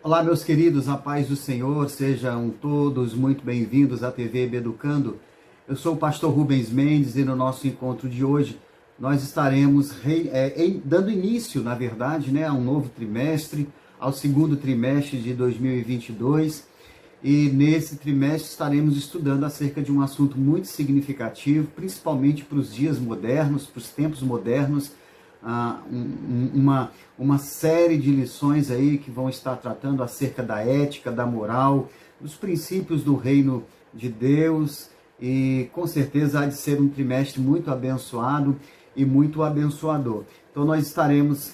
Olá, meus queridos, a paz do Senhor, sejam todos muito bem-vindos à TV Educando. Eu sou o pastor Rubens Mendes e no nosso encontro de hoje nós estaremos dando início, na verdade, a um novo trimestre, ao segundo trimestre de 2022. E nesse trimestre estaremos estudando acerca de um assunto muito significativo, principalmente para os dias modernos, para os tempos modernos, uma série de lições aí que vão estar tratando acerca da ética, da moral, dos princípios do reino de Deus, e com certeza há de ser um trimestre muito abençoado e muito abençoador. Então nós estaremos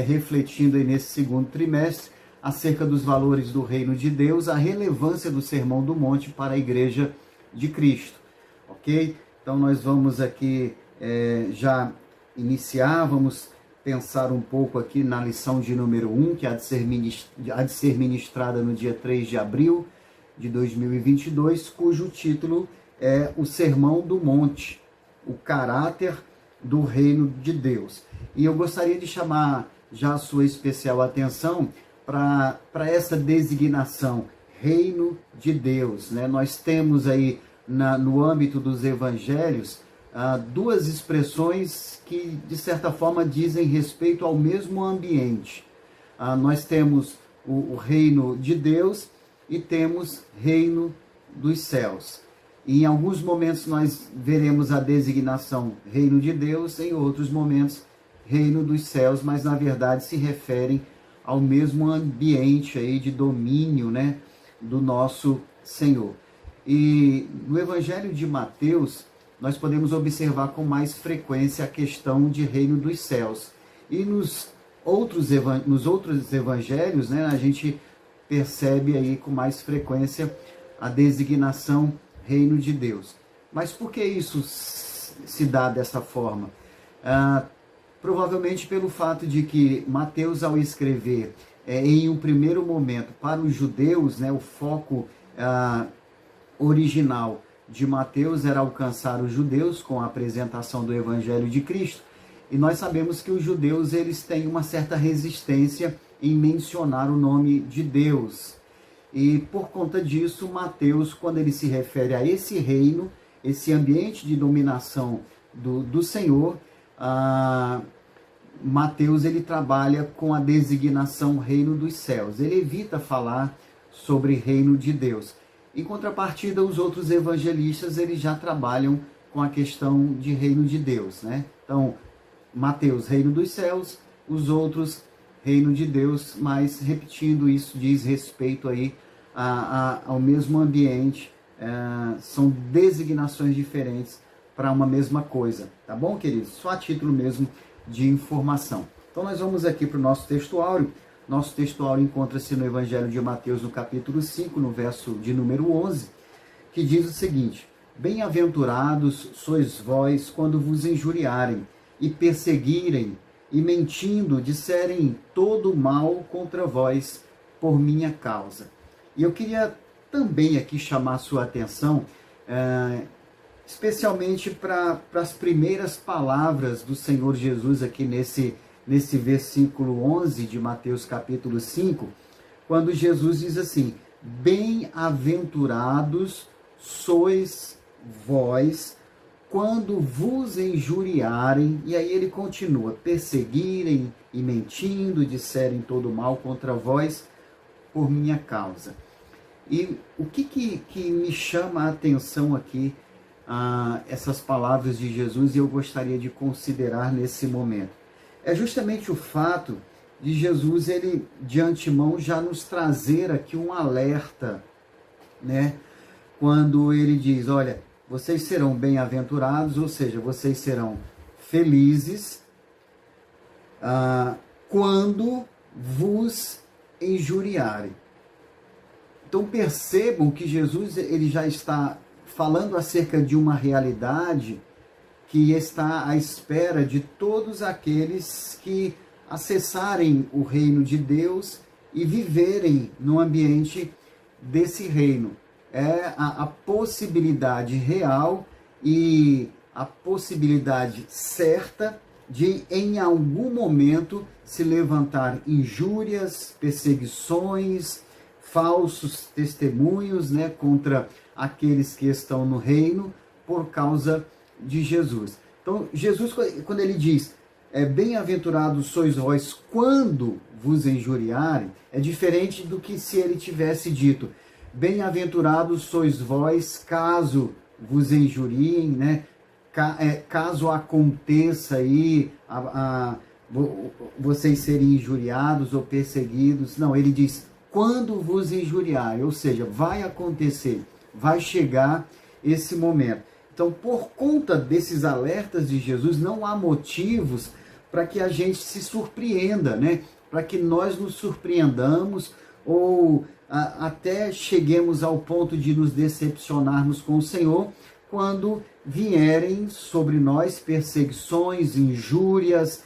refletindo aí nesse segundo trimestre acerca dos valores do reino de Deus, a relevância do Sermão do Monte para a Igreja de Cristo, ok? Então nós vamos aqui já iniciar, vamos pensar um pouco aqui na lição de número 1, que há de ser ministrada no dia 3 de abril de 2022, cujo título é o Sermão do Monte, o caráter do reino de Deus. E eu gostaria de chamar já a sua especial atenção para essa designação, reino de Deus, né? Nós temos aí no âmbito dos evangelhos duas expressões que, de certa forma, dizem respeito ao mesmo ambiente. Nós temos o reino de Deus e temos reino dos céus. E em alguns momentos nós veremos a designação reino de Deus, em outros momentos reino dos céus, mas na verdade se referem ao mesmo ambiente aí de domínio, né, do nosso Senhor. E no Evangelho de Mateus, nós podemos observar com mais frequência a questão de reino dos céus. E nos outros evangelhos, né, a gente percebe aí com mais frequência a designação reino de Deus. Mas por que isso se dá dessa forma? Provavelmente pelo fato de que Mateus, ao escrever em um primeiro momento para os judeus, né, o foco original de Mateus era alcançar os judeus com a apresentação do Evangelho de Cristo. E nós sabemos que os judeus eles têm uma certa resistência em mencionar o nome de Deus. E por conta disso, Mateus, quando ele se refere a esse reino, esse ambiente de dominação do Senhor, Mateus ele trabalha com a designação reino dos céus. Ele evita falar sobre reino de Deus. Em contrapartida, os outros evangelistas eles já trabalham com a questão de reino de Deus, né? Então, Mateus, reino dos céus, os outros, reino de Deus, mas repetindo isso, diz respeito aí ao mesmo ambiente, são designações diferentes para uma mesma coisa, tá bom, queridos? Só a título mesmo de informação. Então, nós vamos aqui para o nosso textuário. Nosso textuário encontra-se no Evangelho de Mateus, no capítulo 5, no verso de número 11, que diz o seguinte: Bem-aventurados sois vós quando vos injuriarem e perseguirem e mentindo disserem todo mal contra vós por minha causa. E eu queria também aqui chamar a sua atenção, especialmente para as primeiras palavras do Senhor Jesus aqui nesse versículo 11 de Mateus capítulo 5, quando Jesus diz assim: Bem-aventurados sois vós quando vos injuriarem, e aí ele continua, perseguirem e mentindo, disserem todo mal contra vós por minha causa. E o que me chama a atenção aqui, essas palavras de Jesus, e eu gostaria de considerar nesse momento? É justamente o fato de Jesus, ele de antemão já nos trazer aqui um alerta, né? Quando ele diz, olha, vocês serão bem-aventurados, ou seja, vocês serão felizes quando vos injuriarem. Então percebam que Jesus ele já está falando acerca de uma realidade que está à espera de todos aqueles que acessarem o reino de Deus e viverem no ambiente desse reino. É a possibilidade real e a possibilidade certa de em algum momento se levantar injúrias, perseguições, falsos testemunhos, né, contra aqueles que estão no reino por causa de Jesus. Então, Jesus, quando ele diz, bem-aventurados sois vós quando vos injuriarem, é diferente do que se ele tivesse dito, bem-aventurados sois vós caso vos injuriem, né? Caso aconteça aí vocês serem injuriados ou perseguidos. Não, ele diz, quando vos injuriarem, ou seja, vai acontecer, vai chegar esse momento. Então, por conta desses alertas de Jesus, não há motivos para que a gente se surpreenda, né? Para que nós nos surpreendamos ou até cheguemos ao ponto de nos decepcionarmos com o Senhor quando vierem sobre nós perseguições, injúrias,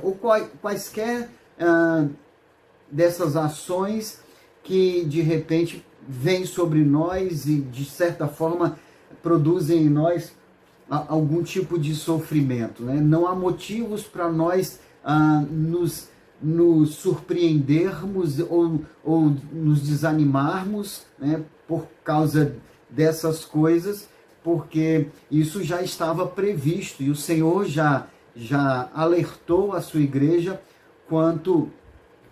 ou quaisquer dessas ações que de repente vêm sobre nós e de certa forma produzem em nós algum tipo de sofrimento, né? Não há motivos para nós nos surpreendermos ou nos desanimarmos, né, por causa dessas coisas, porque isso já estava previsto e o Senhor já alertou a sua igreja quanto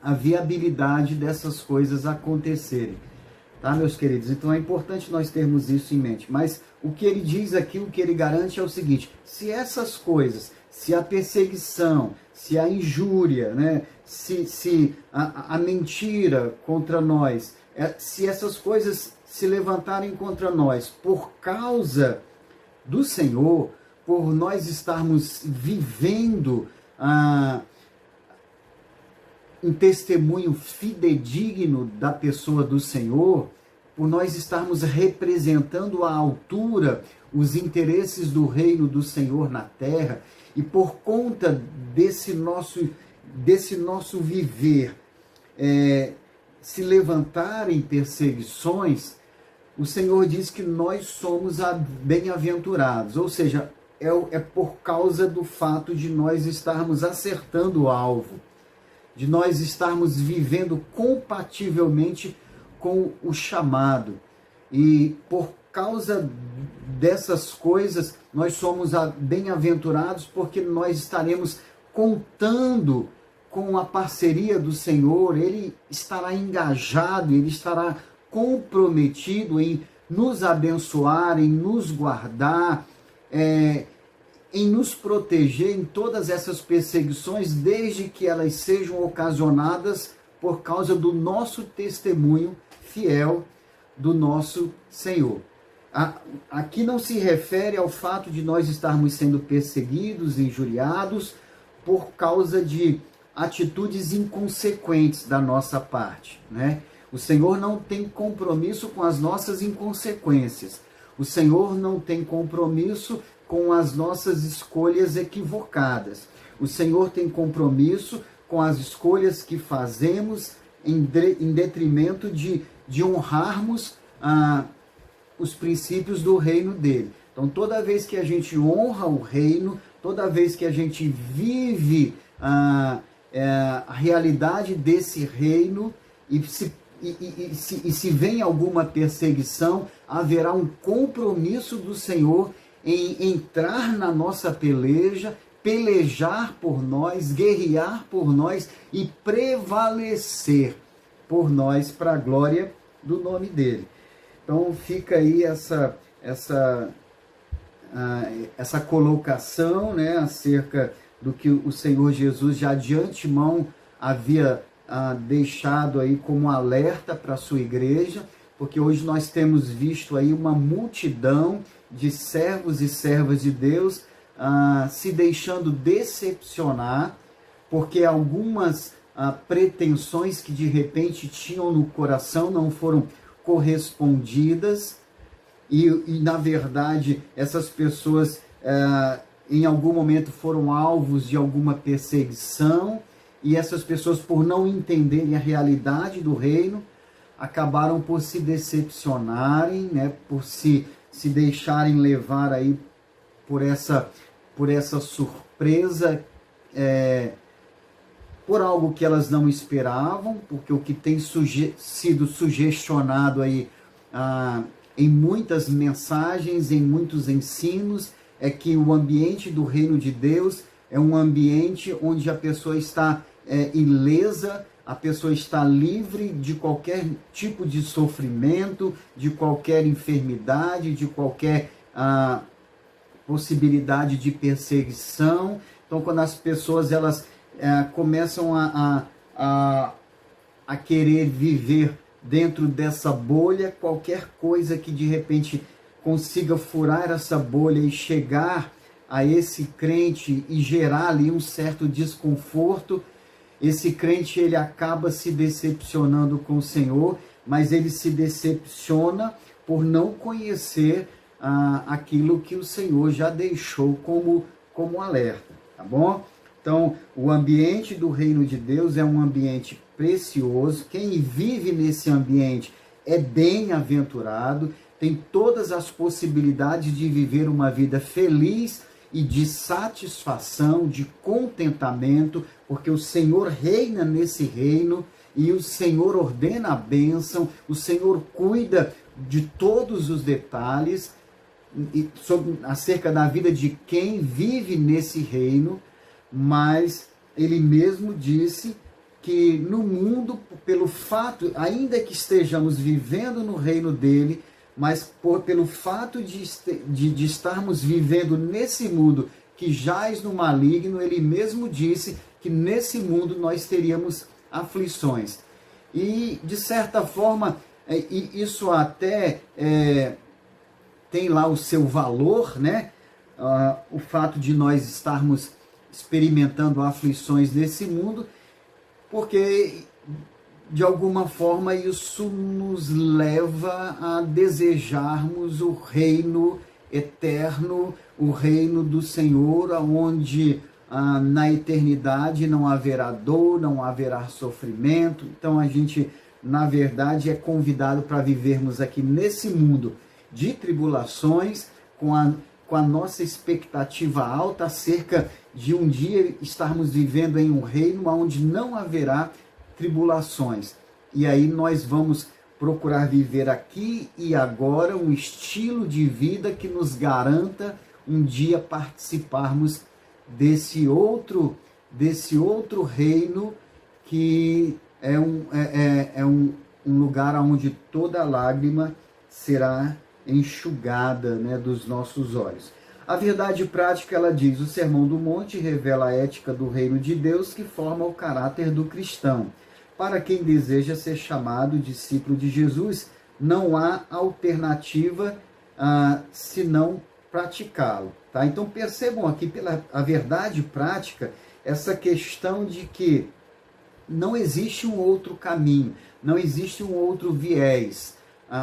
à viabilidade dessas coisas acontecerem. Tá, meus queridos? Então é importante nós termos isso em mente. Mas o que ele diz aqui, o que ele garante é o seguinte, se essas coisas, se a perseguição, se a injúria, né, se a mentira contra nós, se essas coisas se levantarem contra nós por causa do Senhor, por nós estarmos vivendo um testemunho fidedigno da pessoa do Senhor, por nós estarmos representando à altura os interesses do reino do Senhor na terra, e por conta desse nosso viver, se levantarem perseguições, o Senhor diz que nós somos bem-aventurados, ou seja, é por causa do fato de nós estarmos acertando o alvo, de nós estarmos vivendo compativelmente com o chamado. E por causa dessas coisas, nós somos bem-aventurados porque nós estaremos contando com a parceria do Senhor, Ele estará engajado, Ele estará comprometido em nos abençoar, em nos guardar, em nos proteger em todas essas perseguições, desde que elas sejam ocasionadas por causa do nosso testemunho fiel do nosso Senhor. Aqui não se refere ao fato de nós estarmos sendo perseguidos, injuriados, por causa de atitudes inconsequentes da nossa parte, né? O Senhor não tem compromisso com as nossas inconsequências. O Senhor não tem compromisso com as nossas escolhas equivocadas. O Senhor tem compromisso com as escolhas que fazemos em detrimento de honrarmos os princípios do reino dele. Então, toda vez que a gente honra o reino, toda vez que a gente vive a realidade desse reino e se vem alguma perseguição, haverá um compromisso do Senhor em entrar na nossa peleja, pelejar por nós, guerrear por nós e prevalecer por nós para a glória do nome dele. Então fica aí essa colocação, né, acerca do que o Senhor Jesus já de antemão havia deixado aí como alerta para a sua igreja, porque hoje nós temos visto aí uma multidão de servos e servas de Deus se deixando decepcionar, porque algumas pretensões que de repente tinham no coração não foram correspondidas, e na verdade essas pessoas em algum momento foram alvos de alguma perseguição, e essas pessoas, por não entenderem a realidade do reino, acabaram por se decepcionarem, né, por se deixarem levar aí por essa surpresa por algo que elas não esperavam, porque o que tem sido sugestionado aí em muitas mensagens, em muitos ensinos, é que o ambiente do reino de Deus é um ambiente onde a pessoa está ilesa, a pessoa está livre de qualquer tipo de sofrimento, de qualquer enfermidade, de qualquer possibilidade de perseguição. Então, quando as pessoas elas começam a querer viver dentro dessa bolha, qualquer coisa que de repente consiga furar essa bolha e chegar a esse crente e gerar ali um certo desconforto, esse crente ele acaba se decepcionando com o Senhor, mas ele se decepciona por não conhecer aquilo que o Senhor já deixou como alerta, tá bom? Então, o ambiente do reino de Deus é um ambiente precioso. Quem vive nesse ambiente é bem-aventurado, tem todas as possibilidades de viver uma vida feliz e de satisfação, de contentamento, porque o Senhor reina nesse reino e o Senhor ordena a bênção, o Senhor cuida de todos os detalhes acerca da vida de quem vive nesse reino, mas ele mesmo disse que no mundo, pelo fato, ainda que estejamos vivendo no reino dele, mas pelo fato de estarmos vivendo nesse mundo que jaz no maligno, ele mesmo disse que nesse mundo nós teríamos aflições. E, de certa forma, isso até tem lá o seu valor, né? O fato de nós estarmos experimentando aflições nesse mundo, porque de alguma forma isso nos leva a desejarmos o reino eterno, o reino do Senhor, onde na eternidade não haverá dor, não haverá sofrimento. Então a gente, na verdade, é convidado para vivermos aqui nesse mundo de tribulações, com a nossa expectativa alta acerca de um dia estarmos vivendo em um reino onde não haverá tribulações. E aí nós vamos procurar viver aqui e agora um estilo de vida que nos garanta um dia participarmos desse outro reino, que é um lugar onde toda lágrima será enxugada, né, dos nossos olhos. A verdade prática, ela diz: o Sermão do Monte revela a ética do reino de Deus que forma o caráter do cristão. Para quem deseja ser chamado discípulo de Jesus, não há alternativa senão praticá-lo. Tá? Então percebam aqui pela a verdade prática essa questão de que não existe um outro caminho, não existe um outro viés.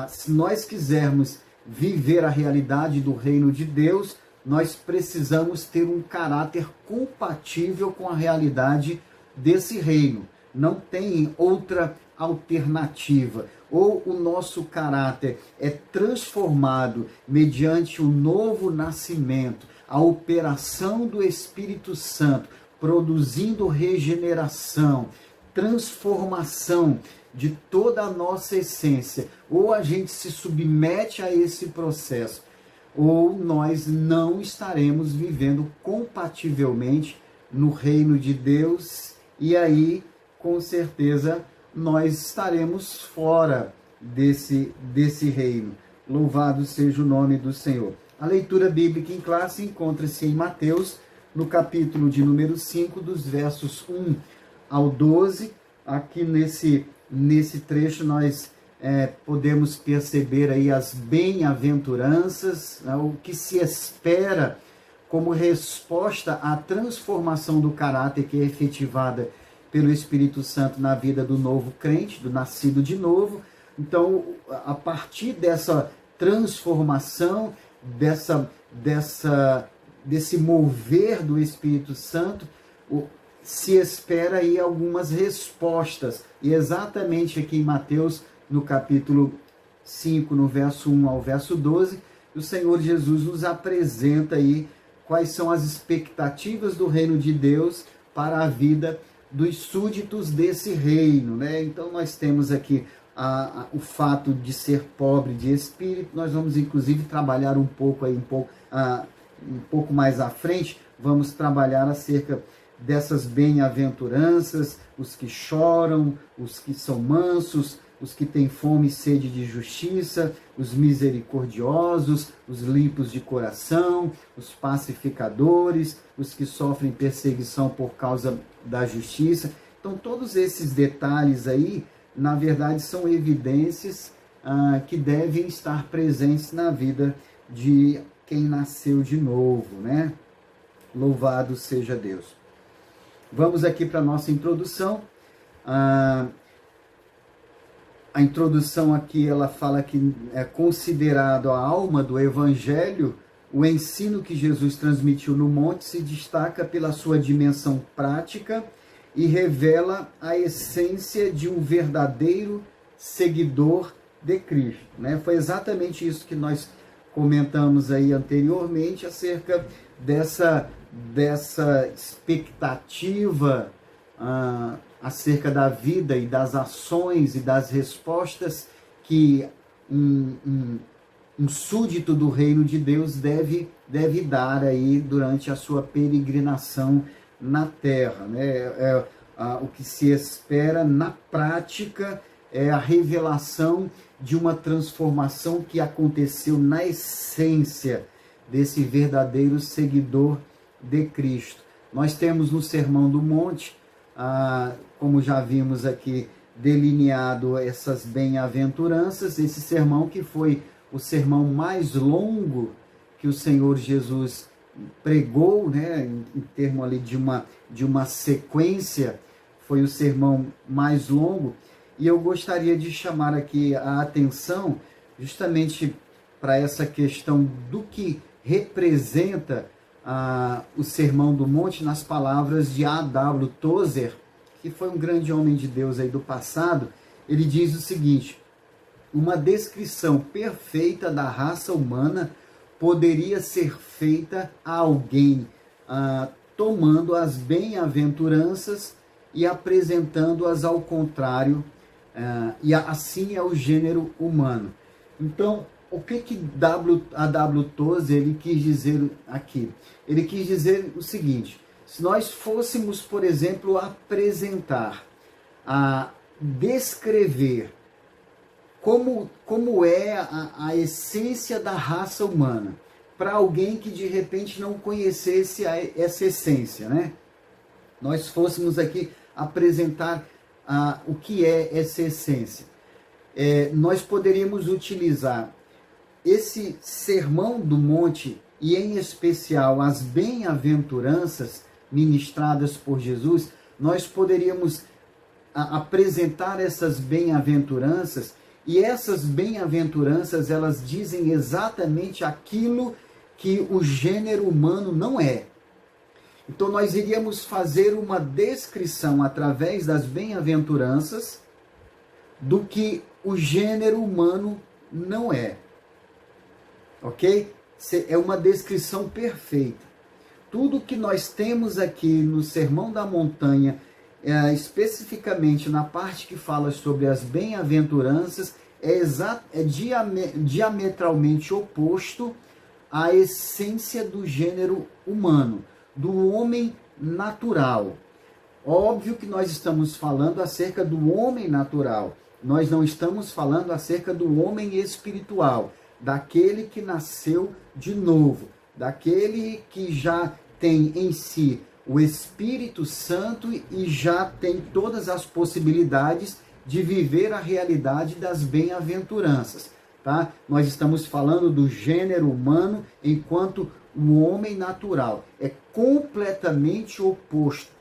Se nós quisermos viver a realidade do reino de Deus, nós precisamos ter um caráter compatível com a realidade desse reino. Não tem outra alternativa. Ou o nosso caráter é transformado mediante o novo nascimento, a operação do Espírito Santo, produzindo regeneração, transformação de toda a nossa essência, ou a gente se submete a esse processo, ou nós não estaremos vivendo compativelmente no reino de Deus, e aí, com certeza, nós estaremos fora desse reino. Louvado seja o nome do Senhor. A leitura bíblica em classe encontra-se em Mateus, no capítulo de número 5, dos versos 1 ao 12. Aqui nesse trecho nós podemos perceber aí as bem-aventuranças, né, o que se espera como resposta à transformação do caráter que é efetivada pelo Espírito Santo na vida do novo crente, do nascido de novo. Então, a partir dessa transformação, desse mover do Espírito Santo, se espera aí algumas respostas. E exatamente aqui em Mateus, no capítulo 5, no verso 1 ao verso 12, o Senhor Jesus nos apresenta aí quais são as expectativas do reino de Deus para a vida dos súditos desse reino, né? Então nós temos aqui o fato de ser pobre de espírito. Nós vamos inclusive trabalhar um pouco mais à frente, vamos trabalhar acerca dessas bem-aventuranças, os que choram, os que são mansos, os que têm fome e sede de justiça, os misericordiosos, os limpos de coração, os pacificadores, os que sofrem perseguição por causa da justiça. Então, todos esses detalhes aí, na verdade, são evidências que devem estar presentes na vida de quem nasceu de novo, né? Louvado seja Deus. Vamos aqui para a nossa introdução. A introdução aqui, ela fala que é considerado a alma do Evangelho, o ensino que Jesus transmitiu no monte se destaca pela sua dimensão prática e revela a essência de um verdadeiro seguidor de Cristo, né? Foi exatamente isso que nós comentamos aí anteriormente, acerca dessa expectativa acerca da vida e das ações e das respostas que um súdito do reino de Deus deve dar aí durante a sua peregrinação na terra, né? O que se espera na prática é a revelação de uma transformação que aconteceu na essência desse verdadeiro seguidor de Cristo. Nós temos no Sermão do Monte, como já vimos aqui, delineado essas bem-aventuranças, esse sermão que foi o sermão mais longo que o Senhor Jesus pregou, né, em termos ali de uma sequência, foi o sermão mais longo, e eu gostaria de chamar aqui a atenção justamente para essa questão do que representa o Sermão do Monte nas palavras de A.W. Tozer, que foi um grande homem de Deus aí do passado. Ele diz o seguinte: uma descrição perfeita da raça humana poderia ser feita a alguém tomando as bem-aventuranças e apresentando-as ao contrário, e assim é o gênero humano. Então, o que A.W. Tozer ele quis dizer aqui? Ele quis dizer o seguinte: se nós fôssemos, por exemplo, apresentar, descrever como é a essência da raça humana para alguém que de repente não conhecesse essa essência, né? Nós fôssemos aqui apresentar o que é essa essência. Nós poderíamos utilizar esse Sermão do Monte e, em especial, as bem-aventuranças ministradas por Jesus. Nós poderíamos apresentar essas bem-aventuranças, e essas bem-aventuranças, elas dizem exatamente aquilo que o gênero humano não é. Então nós iríamos fazer uma descrição através das bem-aventuranças do que o gênero humano não é. Ok? É uma descrição perfeita. Tudo que nós temos aqui no Sermão da Montanha, especificamente na parte que fala sobre as bem-aventuranças, é diametralmente oposto à essência do gênero humano, do homem natural. Óbvio que nós estamos falando acerca do homem natural, nós não estamos falando acerca do homem espiritual, daquele que nasceu de novo, daquele que já tem em si o Espírito Santo e já tem todas as possibilidades de viver a realidade das bem-aventuranças, tá? Nós estamos falando do gênero humano enquanto o homem natural. É completamente oposto.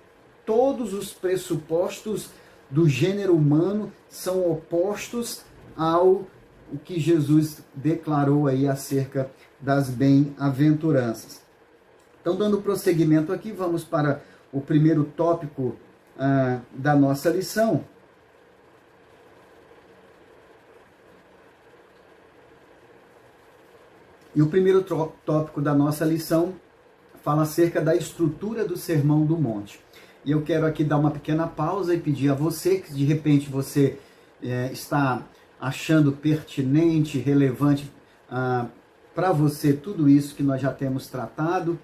Todos os pressupostos do gênero humano são opostos ao que Jesus declarou aí acerca das bem-aventuranças. Então, dando prosseguimento aqui, vamos para o primeiro tópico da nossa lição. E o primeiro tópico da nossa lição fala acerca da estrutura do Sermão do Monte. E eu quero aqui dar uma pequena pausa e pedir a você que de repente você está achando pertinente, relevante para você tudo isso que nós já temos tratado.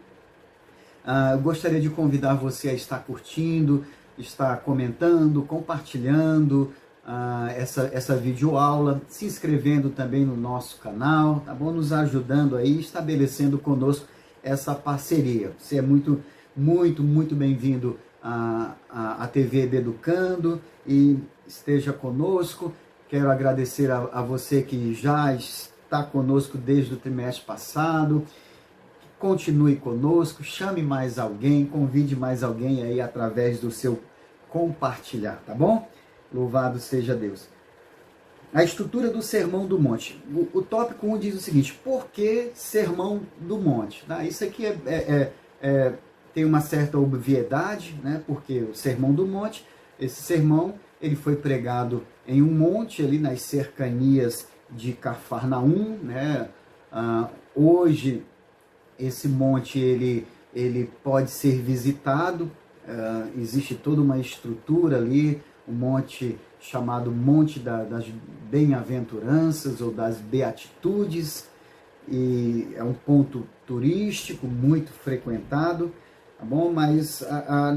Eu gostaria de convidar você a estar curtindo, estar comentando, compartilhando essa videoaula, se inscrevendo também no nosso canal, tá bom? Nos ajudando aí, estabelecendo conosco essa parceria. Você é muito, muito, muito bem-vindo à TV Educando e esteja conosco. Quero agradecer a você que já está conosco desde o trimestre passado. Continue conosco, chame mais alguém, convide mais alguém aí através do seu compartilhar, tá bom? Louvado seja Deus. A estrutura do Sermão do Monte. O tópico 1 diz o seguinte: por que Sermão do Monte? Tá? Isso aqui tem uma certa obviedade, né? Porque o Sermão do Monte, esse sermão, ele foi pregado em um monte ali nas cercanias de Cafarnaum, né? Hoje esse monte ele pode ser visitado, existe toda uma estrutura ali, um monte chamado Monte das Bem-aventuranças ou das Beatitudes, e é um ponto turístico muito frequentado, tá bom? Mas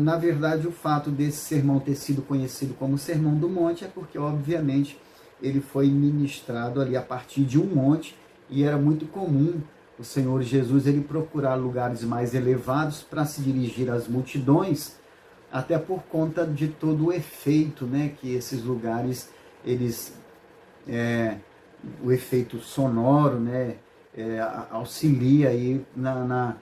na verdade o fato desse sermão ter sido conhecido como Sermão do Monte é porque obviamente ele foi ministrado ali a partir de um monte, e era muito comum o Senhor Jesus ele procurar lugares mais elevados para se dirigir às multidões, até por conta de todo o efeito, né, que esses lugares, o efeito sonoro, né, auxilia aí na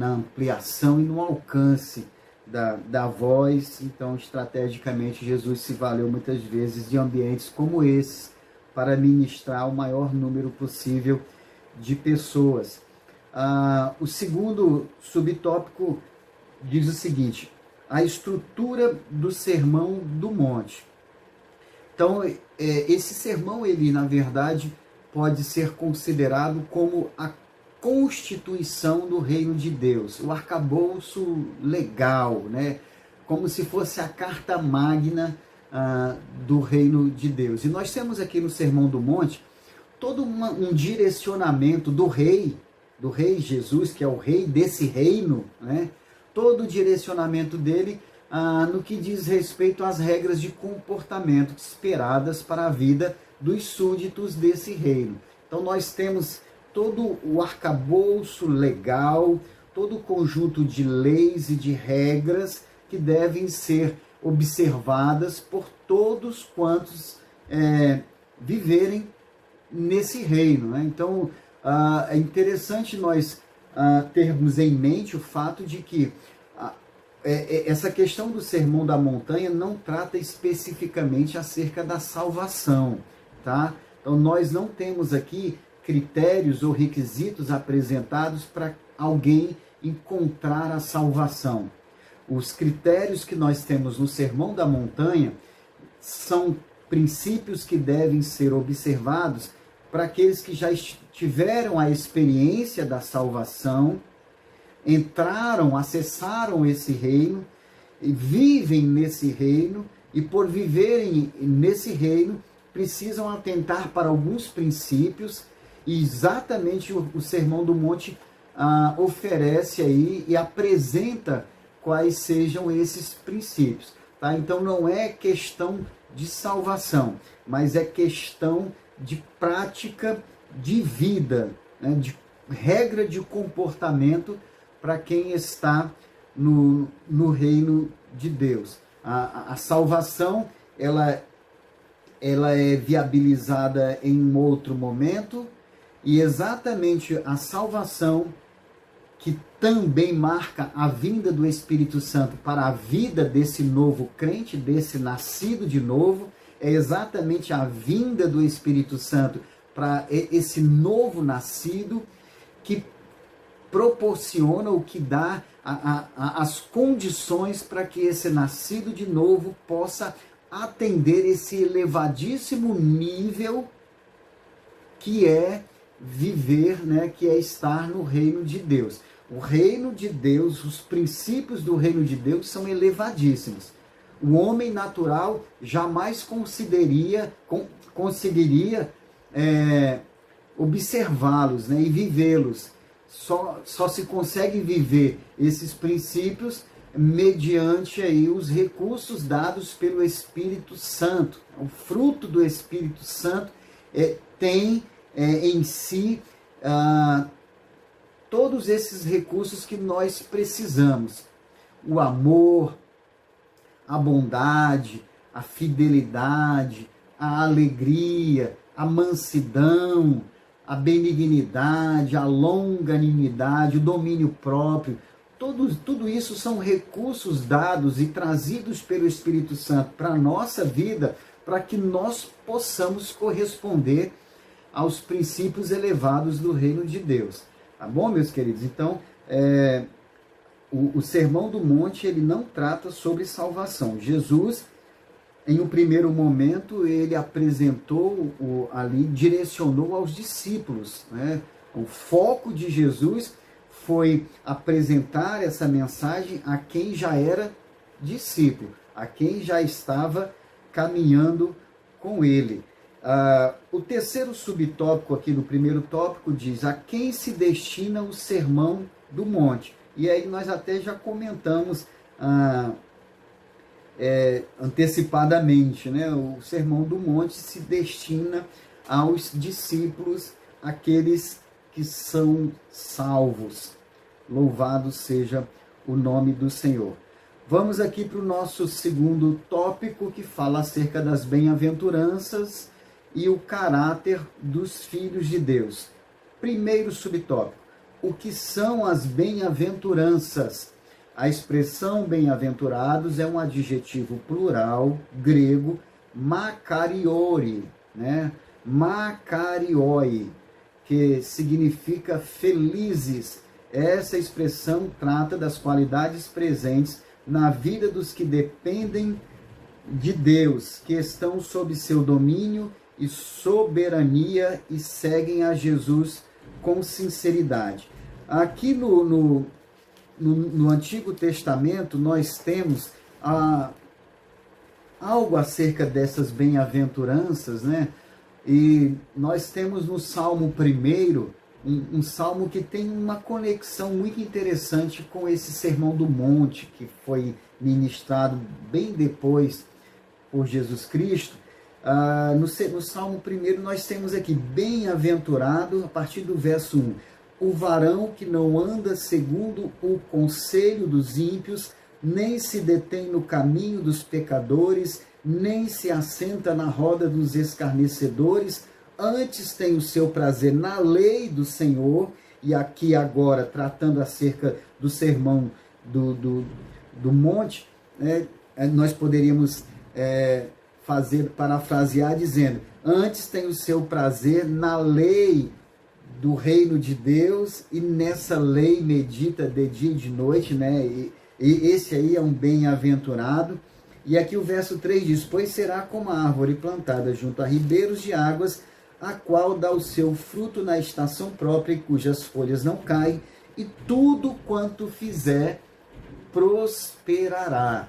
ampliação e no alcance da voz. Então, estrategicamente, Jesus se valeu muitas vezes de ambientes como esses para ministrar o maior número possível de pessoas. O segundo subtópico diz o seguinte: a estrutura do Sermão do Monte. Então, esse sermão, ele na verdade pode ser considerado como a constituição do reino de Deus, o arcabouço legal, né? Como se fosse a carta magna do reino de Deus. E nós temos aqui no Sermão do Monte todo um direcionamento do rei Jesus, que é o rei desse reino, né? Todo o direcionamento dele no que diz respeito às regras de comportamento esperadas para a vida dos súditos desse reino. Então nós temos todo o arcabouço legal, todo o conjunto de leis e de regras que devem ser observadas por todos quantos viverem nesse reino, né? Então é interessante nós termos em mente o fato de que essa questão do Sermão da Montanha não trata especificamente acerca da salvação, tá? Então nós não temos aqui critérios ou requisitos apresentados para alguém encontrar a salvação. Os critérios que nós temos no Sermão da Montanha são princípios que devem ser observados para aqueles que já tiveram a experiência da salvação, entraram, acessaram esse reino, e vivem nesse reino, e por viverem nesse reino, precisam atentar para alguns princípios, e exatamente o Sermão do Monte oferece aí e apresenta quais sejam esses princípios, tá? Então não é questão de salvação, mas é questão de prática de vida, né? De regra de comportamento para quem está no reino de Deus. A salvação ela é viabilizada em um outro momento, e exatamente a salvação que também marca a vinda do Espírito Santo para a vida desse novo crente, desse nascido de novo, é exatamente a vinda do Espírito Santo para esse novo nascido que proporciona ou que dá as condições para que esse nascido de novo possa atender esse elevadíssimo nível que é viver, né, que é estar no reino de Deus. O reino de Deus, os princípios do reino de Deus são elevadíssimos. O homem natural jamais conseguiria observá-los, né, e vivê-los. Só se consegue viver esses princípios mediante aí os recursos dados pelo Espírito Santo. O fruto do Espírito Santo tem em si todos esses recursos que nós precisamos. O amor, a bondade, a fidelidade, a alegria, a mansidão, a benignidade, a longanimidade, o domínio próprio. Tudo isso são recursos dados e trazidos pelo Espírito Santo para a nossa vida, para que nós possamos corresponder aos princípios elevados do reino de Deus. Tá bom, meus queridos? Então, o Sermão do Monte, ele não trata sobre salvação. Jesus, em um primeiro momento, ele apresentou, direcionou aos discípulos, né? O foco de Jesus foi apresentar essa mensagem a quem já era discípulo, a quem já estava caminhando com ele. O terceiro subtópico aqui no primeiro tópico diz: a quem se destina o Sermão do Monte? E aí nós até já comentamos antecipadamente, né? O Sermão do Monte se destina aos discípulos, aqueles que são salvos. Louvado seja o nome do Senhor. Vamos aqui para o nosso segundo tópico, que fala acerca das bem-aventuranças e o caráter dos filhos de Deus. Primeiro subtópico: o que são as bem-aventuranças? A expressão bem-aventurados é um adjetivo plural grego, makarioi, né? Makarioi, que significa felizes. Essa expressão trata das qualidades presentes na vida dos que dependem de Deus, que estão sob seu domínio e soberania e seguem a Jesus com sinceridade. Aqui no Antigo Testamento nós temos algo acerca dessas bem-aventuranças, né? E nós temos no Salmo 1, um salmo que tem uma conexão muito interessante com esse Sermão do Monte, que foi ministrado bem depois por Jesus Cristo. No Salmo 1 nós temos aqui: bem-aventurado, a partir do verso 1, o varão que não anda segundo o conselho dos ímpios, nem se detém no caminho dos pecadores, nem se assenta na roda dos escarnecedores, antes tem o seu prazer na lei do Senhor. E aqui agora, tratando acerca do Sermão do Monte, né, nós poderíamos parafrasear dizendo: antes tem o seu prazer na lei do reino de Deus, e nessa lei medita de dia e de noite, né? E esse aí é um bem-aventurado. E aqui o verso 3 diz: pois será como a árvore plantada junto a ribeiros de águas, a qual dá o seu fruto na estação própria, e cujas folhas não caem, e tudo quanto fizer prosperará.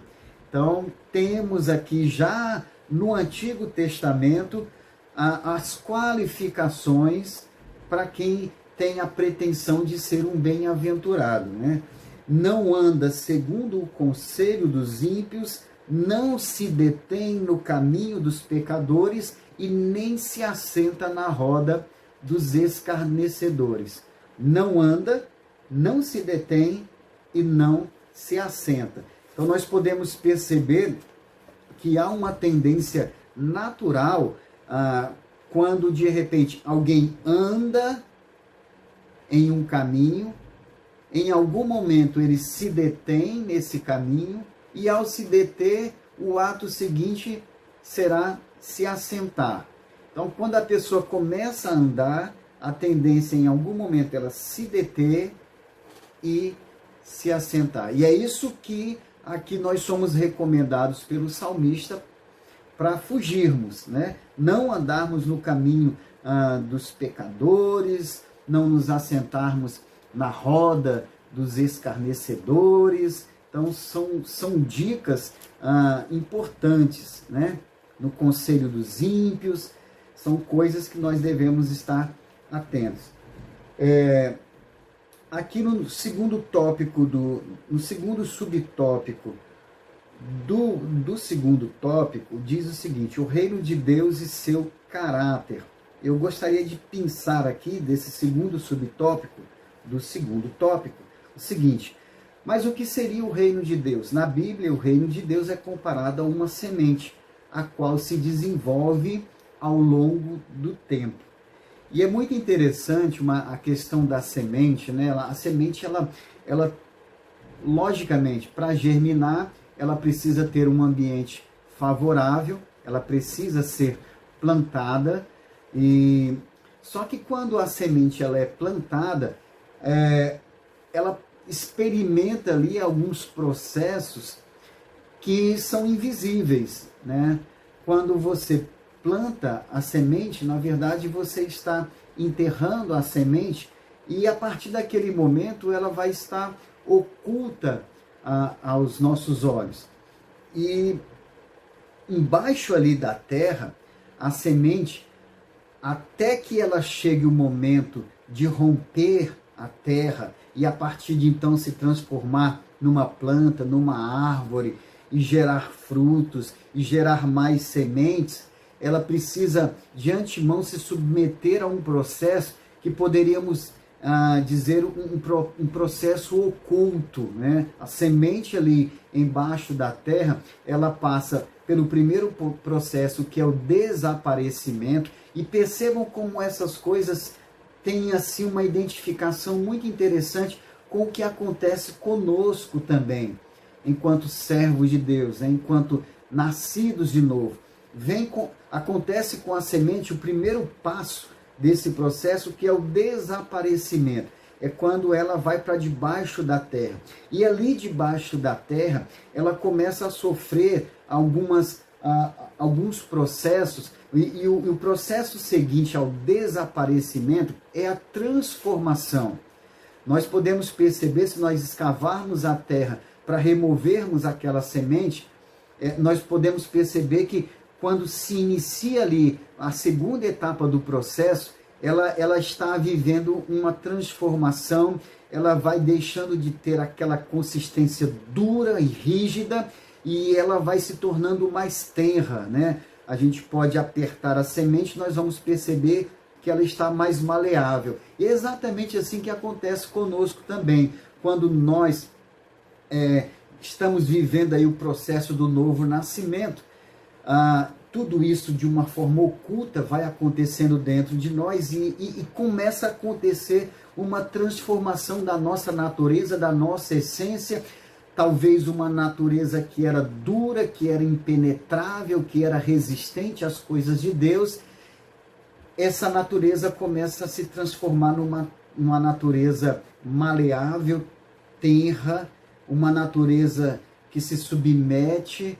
Então, temos aqui já no Antigo Testamento as qualificações para quem tem a pretensão de ser um bem-aventurado, né? Não anda segundo o conselho dos ímpios, não se detém no caminho dos pecadores e nem se assenta na roda dos escarnecedores. Não anda, não se detém e não se assenta. Então nós podemos perceber que há uma tendência natural quando de repente alguém anda em um caminho, em algum momento ele se detém nesse caminho, e ao se deter, o ato seguinte será se assentar. Então, quando a pessoa começa a andar, a tendência em algum momento ela se deter e se assentar. E é isso que aqui nós somos recomendados pelo salmista para fugirmos, né? Não andarmos no caminho dos pecadores, não nos assentarmos na roda dos escarnecedores. Então, são dicas importantes, né? No conselho dos ímpios, são coisas que nós devemos estar atentos. Aqui no segundo tópico, no segundo subtópico do segundo tópico, diz o seguinte: o reino de Deus e seu caráter. Eu gostaria de pensar aqui, desse segundo subtópico, do segundo tópico, o seguinte: mas o que seria o reino de Deus? Na Bíblia, o reino de Deus é comparado a uma semente, a qual se desenvolve ao longo do tempo. E é muito interessante a questão da semente, né? A semente, ela logicamente, para germinar, ela precisa ter um ambiente favorável, ela precisa ser plantada. E só que quando a semente ela é plantada, ela experimenta ali alguns processos que são invisíveis, né? Quando você planta a semente, na verdade você está enterrando a semente, e a partir daquele momento ela vai estar oculta aos nossos olhos. E embaixo ali da terra, a semente, até que ela chegue o momento de romper a terra e a partir de então se transformar numa planta, numa árvore, e gerar frutos, e gerar mais sementes, ela precisa de antemão se submeter a um processo que poderíamos dizer um processo oculto, né? A semente ali embaixo da terra, ela passa pelo primeiro processo, que é o desaparecimento, e percebam como essas coisas têm assim uma identificação muito interessante com o que acontece conosco também, enquanto servos de Deus, né? Enquanto nascidos de novo. Acontece com a semente o primeiro passo desse processo, que é o desaparecimento. É quando ela vai para debaixo da terra. E ali debaixo da terra, ela começa a sofrer alguns processos. E o processo seguinte ao desaparecimento é a transformação. Nós podemos perceber, se nós escavarmos a terra para removermos aquela semente, nós podemos perceber que quando se inicia ali a segunda etapa do processo, ela está vivendo uma transformação, ela vai deixando de ter aquela consistência dura e rígida, e ela vai se tornando mais tenra, né? A gente pode apertar a semente, nós vamos perceber que ela está mais maleável. E é exatamente assim que acontece conosco também, quando nós estamos vivendo aí o processo do novo nascimento. Tudo isso de uma forma oculta vai acontecendo dentro de nós e começa a acontecer uma transformação da nossa natureza, da nossa essência. Talvez uma natureza que era dura, que era impenetrável, que era resistente às coisas de Deus. Essa natureza começa a se transformar numa natureza maleável, tenra, uma natureza que se submete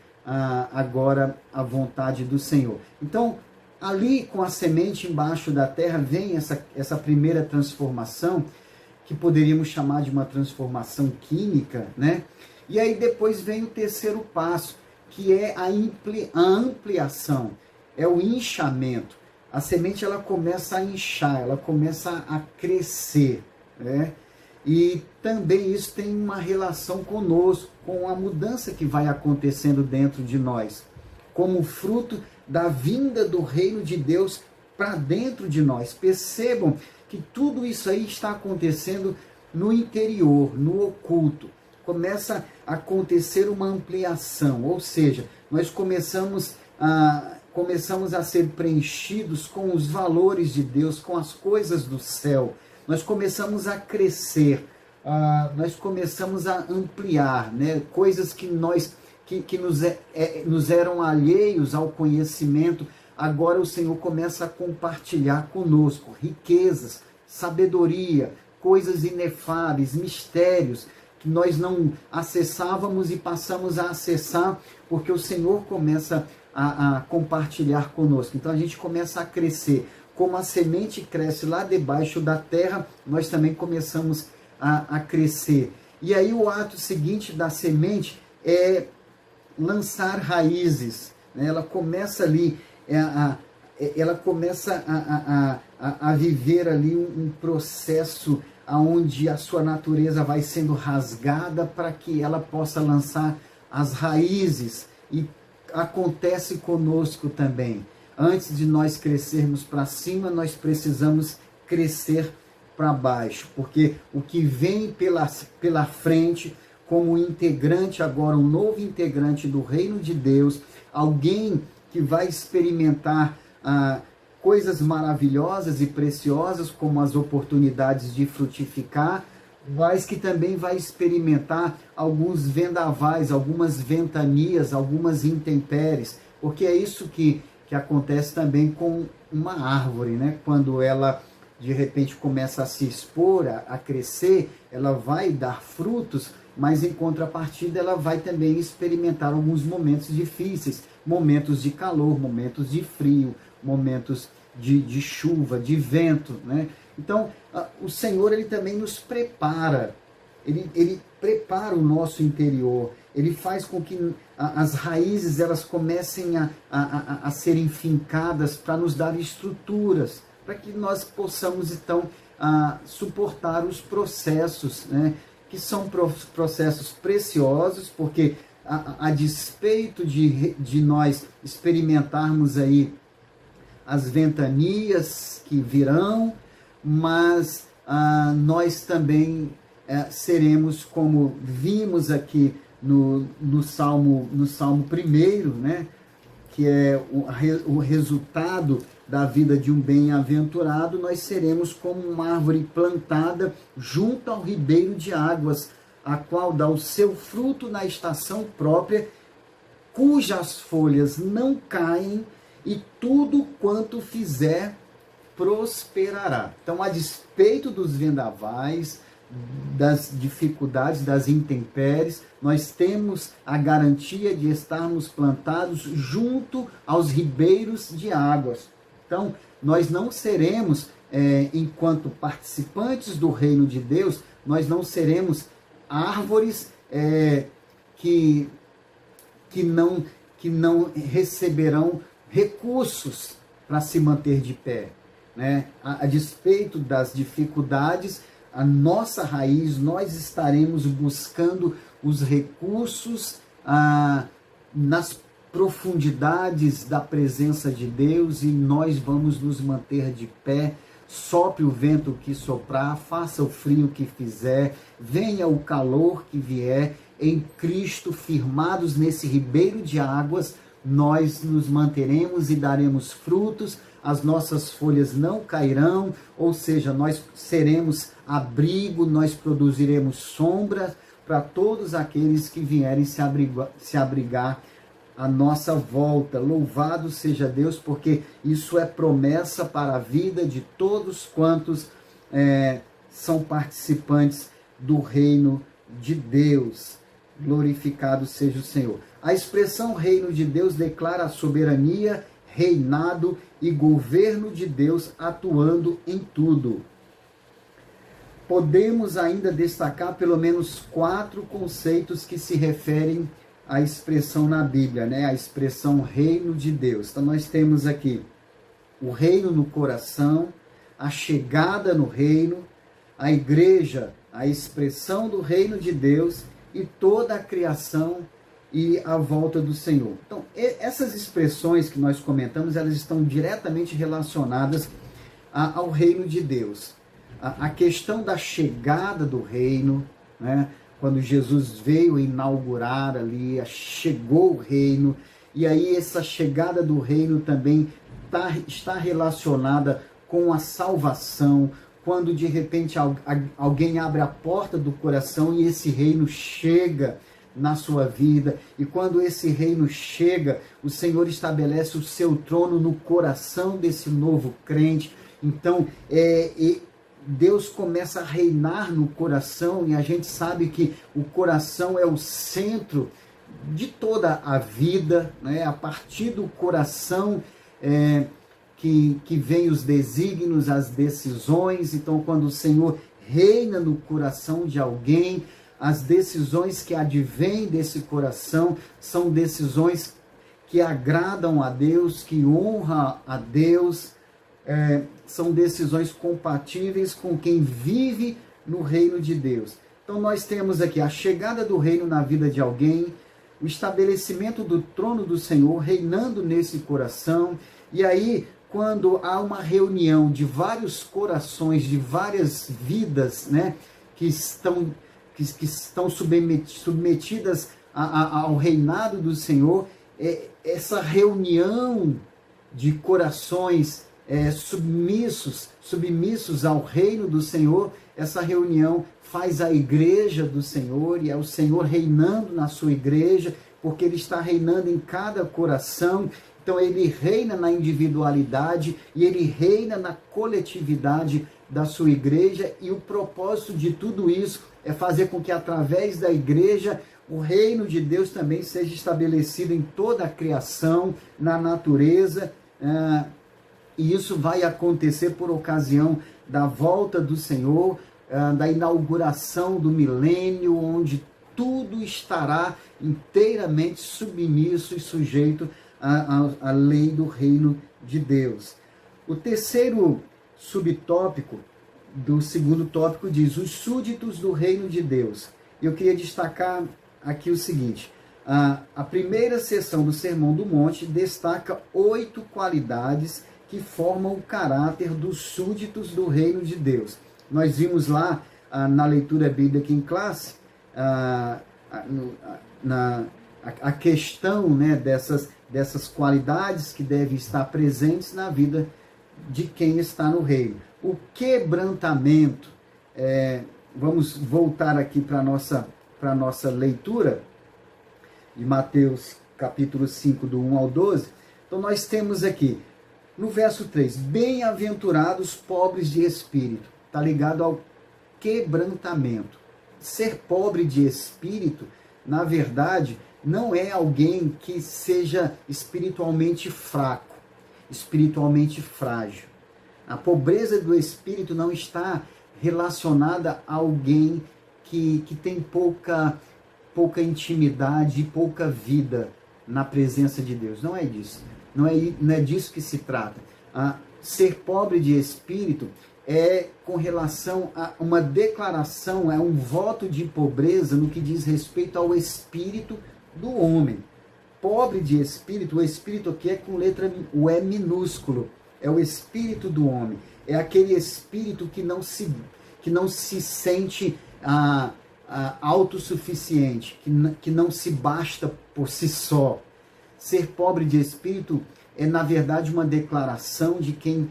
agora à vontade do Senhor. Então, ali com a semente embaixo da terra, vem essa primeira transformação, que poderíamos chamar de uma transformação química, né? E aí depois vem o terceiro passo, que é a ampliação, é o inchamento. A semente ela começa a inchar, ela começa a crescer, né? E também isso tem uma relação conosco, com a mudança que vai acontecendo dentro de nós, como fruto da vinda do reino de Deus para dentro de nós. Percebam que tudo isso aí está acontecendo no interior, no oculto. Começa a acontecer uma ampliação, ou seja, nós começamos a ser preenchidos com os valores de Deus, com as coisas do céu. Nós começamos a crescer, nós começamos a ampliar, né? Coisas que nos eram alheios ao conhecimento. Agora o Senhor começa a compartilhar conosco riquezas, sabedoria, coisas inefáveis, mistérios que nós não acessávamos e passamos a acessar, porque o Senhor começa a compartilhar conosco. Então a gente começa a crescer. Como a semente cresce lá debaixo da terra, nós também começamos a crescer. E aí o ato seguinte da semente é lançar raízes, né? Ela começa ali, ela começa a viver ali um processo onde a sua natureza vai sendo rasgada para que ela possa lançar as raízes. E acontece conosco também. Antes de nós crescermos para cima, nós precisamos crescer para baixo, porque o que vem pela frente, como integrante agora, um novo integrante do reino de Deus, alguém que vai experimentar coisas maravilhosas e preciosas, como as oportunidades de frutificar, mas que também vai experimentar alguns vendavais, algumas ventanias, algumas intempéries, porque é isso que acontece também com uma árvore, né? Quando ela de repente começa a se expor, a crescer, ela vai dar frutos, mas em contrapartida ela vai também experimentar alguns momentos difíceis, momentos de calor, momentos de frio, momentos de chuva, de vento, né? Então, o Senhor, ele também nos prepara, ele prepara o nosso interior, ele faz com que as raízes elas comecem a serem fincadas para nos dar estruturas, para que nós possamos, então, suportar os processos, né? Que são processos preciosos, porque a despeito de nós experimentarmos aí as ventanias que virão, mas nós também seremos, como vimos aqui no Salmo 1, né? Que é o resultado da vida de um bem-aventurado, nós seremos como uma árvore plantada junto ao ribeiro de águas, a qual dá o seu fruto na estação própria, cujas folhas não caem, e tudo quanto fizer prosperará. Então, a despeito dos vendavais, das dificuldades, das intempéries, nós temos a garantia de estarmos plantados junto aos ribeiros de águas. Então, nós não seremos, enquanto participantes do reino de Deus, nós não seremos árvores que não receberão recursos para se manter de pé, né? A despeito das dificuldades, a nossa raiz, nós estaremos buscando os recursos nas profundidades da presença de Deus, e nós vamos nos manter de pé, sopre o vento que soprar, faça o frio que fizer, venha o calor que vier, em Cristo, firmados nesse ribeiro de águas, nós nos manteremos e daremos frutos, as nossas folhas não cairão, ou seja, nós seremos abrigo, nós produziremos sombra para todos aqueles que vierem se abrigar à nossa volta. Louvado seja Deus, porque isso é promessa para a vida de todos quantos são participantes do reino de Deus. Glorificado seja o Senhor. A expressão reino de Deus declara a soberania, reinado e governo de Deus atuando em tudo. Podemos ainda destacar pelo menos 4 conceitos que se referem à expressão na Bíblia, né? A expressão reino de Deus. Então nós temos aqui o reino no coração, a chegada no reino, a igreja, a expressão do reino de Deus e toda a criação e a volta do Senhor. Então, essas expressões que nós comentamos, elas estão diretamente relacionadas ao reino de Deus. A questão da chegada do reino, né? Quando Jesus veio inaugurar ali, chegou o reino, e aí essa chegada do reino também está relacionada com a salvação, quando de repente alguém abre a porta do coração e esse reino chega na sua vida, e quando esse reino chega, o Senhor estabelece o seu trono no coração desse novo crente. Então, Deus começa a reinar no coração, e a gente sabe que o coração é o centro de toda a vida, né? A partir do coração que vem os desígnios, as decisões. Então, quando o Senhor reina no coração de alguém, as decisões que advêm desse coração são decisões que agradam a Deus, que honram a Deus, são decisões compatíveis com quem vive no reino de Deus. Então nós temos aqui a chegada do reino na vida de alguém, o estabelecimento do trono do Senhor reinando nesse coração, e aí quando há uma reunião de vários corações, de várias vidas, né, que estão submetidas ao reinado do Senhor, essa reunião de corações submissos ao reino do Senhor, essa reunião faz a igreja do Senhor, e é o Senhor reinando na sua igreja, porque Ele está reinando em cada coração. Então Ele reina na individualidade e Ele reina na coletividade da sua igreja, e o propósito de tudo isso é fazer com que através da igreja o reino de Deus também seja estabelecido em toda a criação, na natureza, e isso vai acontecer por ocasião da volta do Senhor, da inauguração do milênio, onde tudo estará inteiramente submisso e sujeito à lei do reino de Deus. O terceiro subtópico do segundo tópico diz: os súditos do reino de Deus. Eu queria destacar aqui o seguinte: a primeira seção do Sermão do Monte destaca 8 qualidades que formam o caráter dos súditos do reino de Deus. Nós vimos lá na leitura bíblica em classe a questão, né, dessas qualidades que devem estar presentes na vida de quem está no reino. O quebrantamento, vamos voltar aqui para a nossa leitura de Mateus capítulo 5, do 1 ao 12. Então nós temos aqui, no verso 3, bem-aventurados pobres de espírito. Está ligado ao quebrantamento. Ser pobre de espírito, na verdade, não é alguém que seja espiritualmente fraco, espiritualmente frágil. A pobreza do espírito não está relacionada a alguém que tem pouca intimidade e pouca vida na presença de Deus. Não é disso. Não é disso que se trata. Ser pobre de espírito é com relação a uma declaração, é um voto de pobreza no que diz respeito ao espírito do homem. Pobre de espírito, o espírito aqui é com letra, o E minúsculo, é o espírito do homem. É aquele espírito que não se sente autossuficiente, que não se basta por si só. Ser pobre de espírito é, na verdade, uma declaração de quem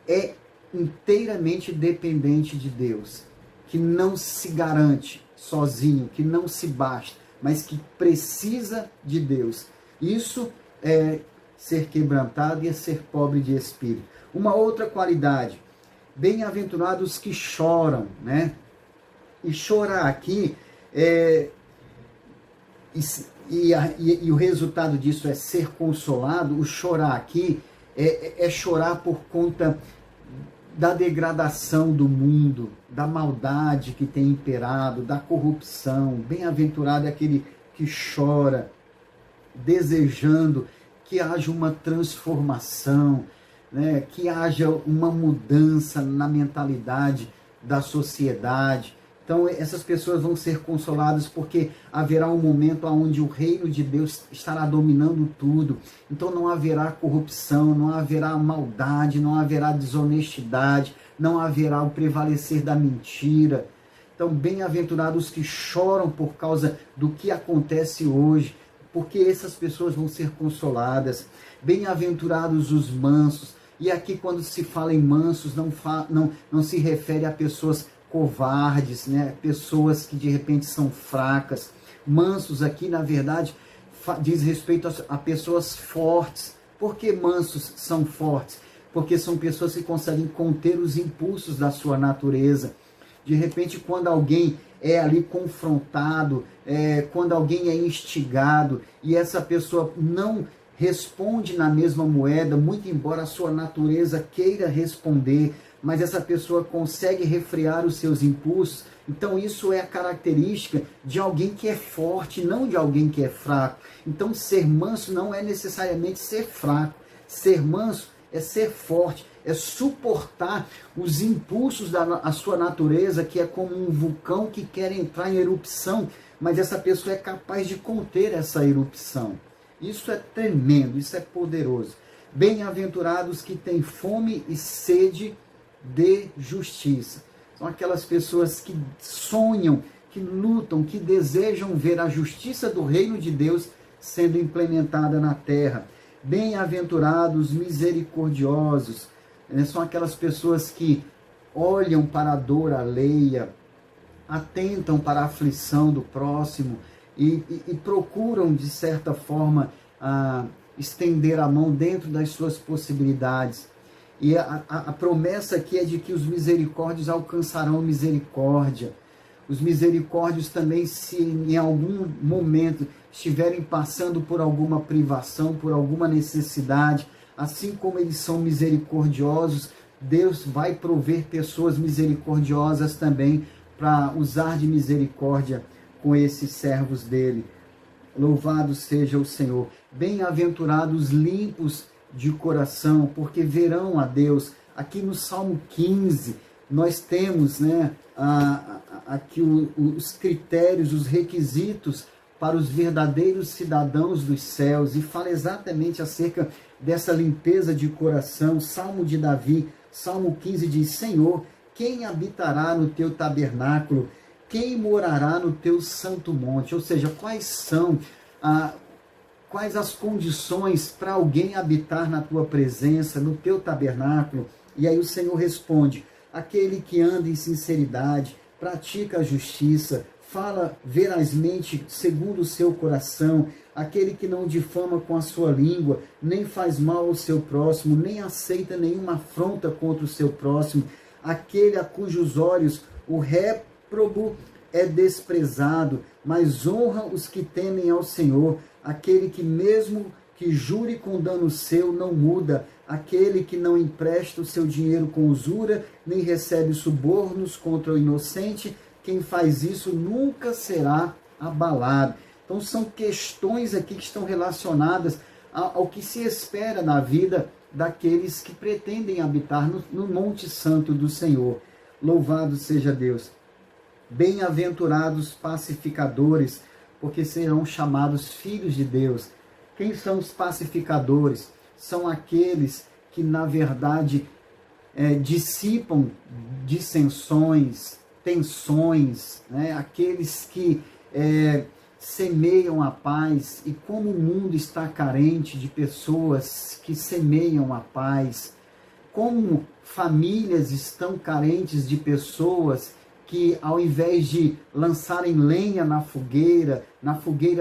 é inteiramente dependente de Deus, que não se garante sozinho, que não se basta, mas que precisa de Deus. Isso é ser quebrantado e é ser pobre de espírito. Uma outra qualidade: bem-aventurados que choram, né? E chorar aqui e o resultado disso é ser consolado. O chorar aqui é chorar por conta da degradação do mundo, da maldade que tem imperado, da corrupção. Bem-aventurado é aquele que chora, desejando que haja uma transformação, né? Que haja uma mudança na mentalidade da sociedade. Então essas pessoas vão ser consoladas porque haverá um momento onde o reino de Deus estará dominando tudo. Então não haverá corrupção, não haverá maldade, não haverá desonestidade, não haverá o prevalecer da mentira. Então bem-aventurados que choram por causa do que acontece hoje, porque essas pessoas vão ser consoladas. Bem-aventurados os mansos. E aqui quando se fala em mansos, não se refere a pessoas covardes, né? Pessoas que de repente são fracas. Mansos aqui, na verdade, diz respeito a pessoas fortes. Por que mansos são fortes? Porque são pessoas que conseguem conter os impulsos da sua natureza. De repente, quando alguém é ali confrontado, quando alguém é instigado e essa pessoa não responde na mesma moeda, muito embora a sua natureza queira responder, mas essa pessoa consegue refrear os seus impulsos. Então isso é a característica de alguém que é forte, não de alguém que é fraco. Então ser manso não é necessariamente ser fraco. Ser manso é ser forte, é suportar os impulsos da sua natureza, que é como um vulcão que quer entrar em erupção, mas essa pessoa é capaz de conter essa erupção. Isso é tremendo, isso é poderoso. Bem-aventurados que têm fome e sede de justiça. São aquelas pessoas que sonham, que lutam, que desejam ver a justiça do reino de Deus sendo implementada na terra. Bem-aventurados, misericordiosos, são aquelas pessoas que olham para a dor alheia, atentam para a aflição do próximo e procuram, de certa forma, estender a mão dentro das suas possibilidades. E a promessa aqui é de que os misericórdios alcançarão misericórdia. Os misericórdios também, se em algum momento estiverem passando por alguma privação, por alguma necessidade, assim como eles são misericordiosos, Deus vai prover pessoas misericordiosas também para usar de misericórdia com esses servos dele. Louvado seja o Senhor. Bem-aventurados limpos de coração, porque verão a Deus. Aqui no Salmo 15, nós temos aqui os critérios, os requisitos para os verdadeiros cidadãos dos céus, e fala exatamente acerca dessa limpeza de coração. Salmo de Davi, Salmo 15 diz: Senhor, quem habitará no teu tabernáculo? Quem morará no teu santo monte? Ou seja, quais são quais as condições para alguém habitar na tua presença, no teu tabernáculo? E aí o Senhor responde: aquele que anda em sinceridade, pratica a justiça, fala verazmente segundo o seu coração, aquele que não difama com a sua língua, nem faz mal ao seu próximo, nem aceita nenhuma afronta contra o seu próximo, aquele a cujos olhos o réprobo é desprezado, mas honra os que temem ao Senhor, aquele que mesmo que jure com dano seu não muda, aquele que não empresta o seu dinheiro com usura, nem recebe subornos contra o inocente, quem faz isso nunca será abalado. Então são questões aqui que estão relacionadas ao que se espera na vida daqueles que pretendem habitar no Monte Santo do Senhor. Louvado seja Deus. Bem-aventurados pacificadores, porque serão chamados filhos de Deus. Quem são os pacificadores? São aqueles que, na verdade, dissipam dissensões, tensões, aqueles que semeiam a paz. E como o mundo está carente de pessoas que semeiam a paz, como famílias estão carentes de pessoas que, ao invés de lançarem lenha na fogueira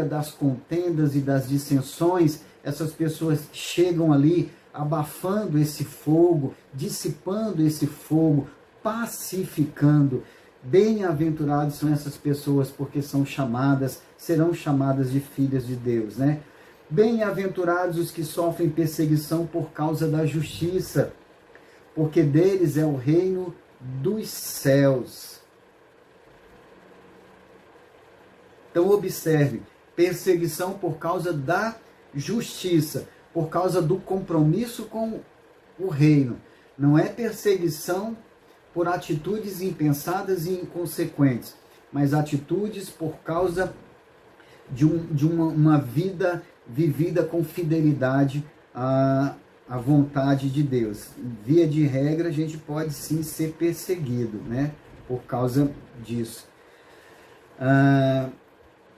das contendas e das dissensões, essas pessoas chegam ali abafando esse fogo, dissipando esse fogo, pacificando. Bem-aventurados são essas pessoas, porque serão chamadas de filhas de Deus, Bem-aventurados os que sofrem perseguição por causa da justiça, porque deles é o reino dos céus. Então observe, perseguição por causa da justiça, por causa do compromisso com o reino. Não é perseguição por atitudes impensadas e inconsequentes, mas atitudes por causa de uma vida vivida com fidelidade à vontade de Deus. Via de regra, a gente pode sim ser perseguido, por causa disso.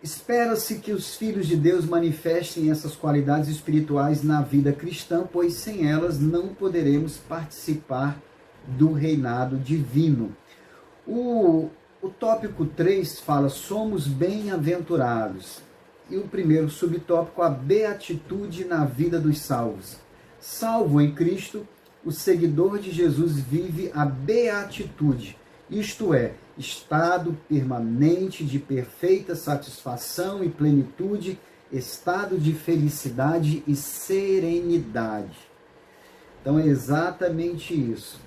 Espera-se que os filhos de Deus manifestem essas qualidades espirituais na vida cristã, pois sem elas não poderemos participar do reinado divino. O tópico 3 fala: somos bem-aventurados. E o primeiro subtópico, a beatitude na vida dos salvos. Salvo em Cristo, o seguidor de Jesus vive a beatitude, isto é, estado permanente de perfeita satisfação e plenitude, estado de felicidade e serenidade. Então é exatamente isso.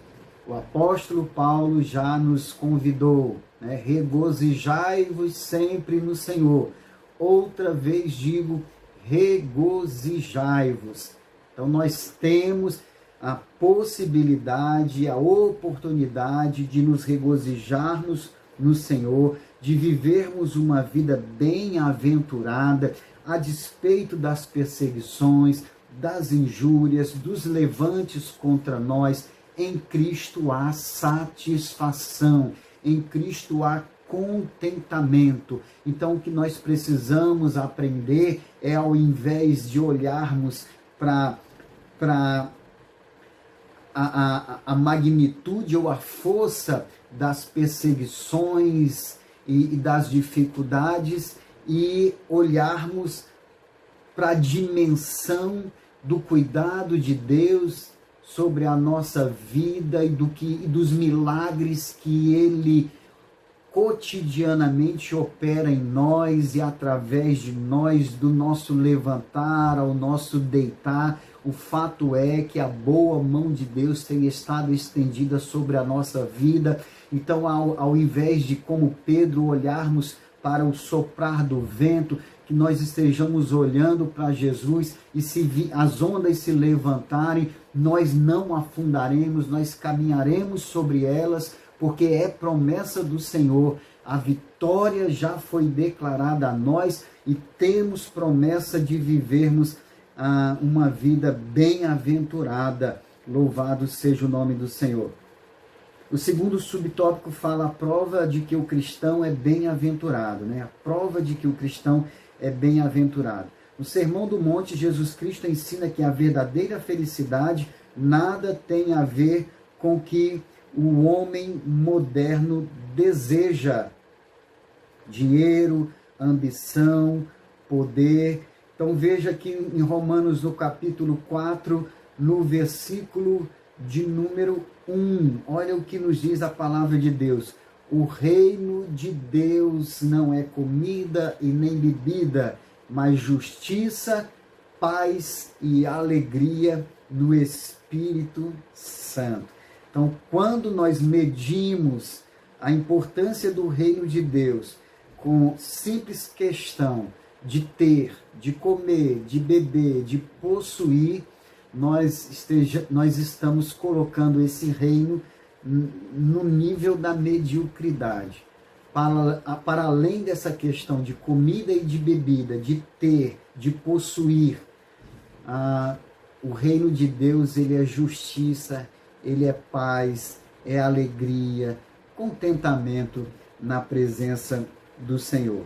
O apóstolo Paulo já nos convidou, né? Regozijai-vos sempre no Senhor. Outra vez digo, regozijai-vos. Então nós temos a possibilidade, a oportunidade de nos regozijarmos no Senhor, de vivermos uma vida bem-aventurada, a despeito das perseguições, das injúrias, dos levantes contra nós. Em Cristo há satisfação, em Cristo há contentamento. Então o que nós precisamos aprender é, ao invés de olharmos para a magnitude ou a força das perseguições e das dificuldades, e olharmos para a dimensão do cuidado de Deus sobre a nossa vida e dos milagres que Ele cotidianamente opera em nós e através de nós, do nosso levantar ao nosso deitar. O fato é que a boa mão de Deus tem estado estendida sobre a nossa vida. Então, ao invés de, como Pedro, olharmos para o soprar do vento, que nós estejamos olhando para Jesus, e se as ondas se levantarem, nós não afundaremos, nós caminharemos sobre elas, porque é promessa do Senhor. A vitória já foi declarada a nós e temos promessa de vivermos uma vida bem-aventurada. Louvado seja o nome do Senhor. O segundo subtópico fala a prova de que o cristão é bem-aventurado, né? A prova de que o cristão é bem-aventurado. No Sermão do Monte, Jesus Cristo ensina que a verdadeira felicidade nada tem a ver com o que o homem moderno deseja. Dinheiro, ambição, poder. Então veja que em Romanos, no capítulo 4, no versículo de número 1, olha o que nos diz a palavra de Deus. O reino de Deus não é comida e nem bebida, mas justiça, paz e alegria no Espírito Santo. Então, quando nós medimos a importância do reino de Deus com simples questão de ter, de comer, de beber, de possuir, nós estamos colocando esse reino no nível da mediocridade. Para além dessa questão de comida e de bebida, de ter, de possuir, o reino de Deus, ele é justiça, ele é paz, é alegria, contentamento na presença do Senhor.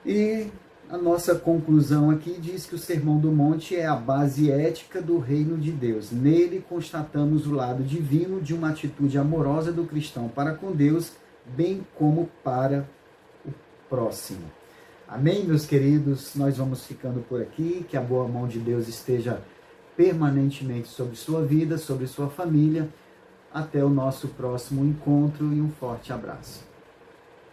E a nossa conclusão aqui diz que o Sermão do Monte é a base ética do reino de Deus. Nele constatamos o lado divino de uma atitude amorosa do cristão para com Deus, bem como para o próximo. Amém, meus queridos? Nós vamos ficando por aqui. Que a boa mão de Deus esteja permanentemente sobre sua vida, sobre sua família. Até o nosso próximo encontro e um forte abraço.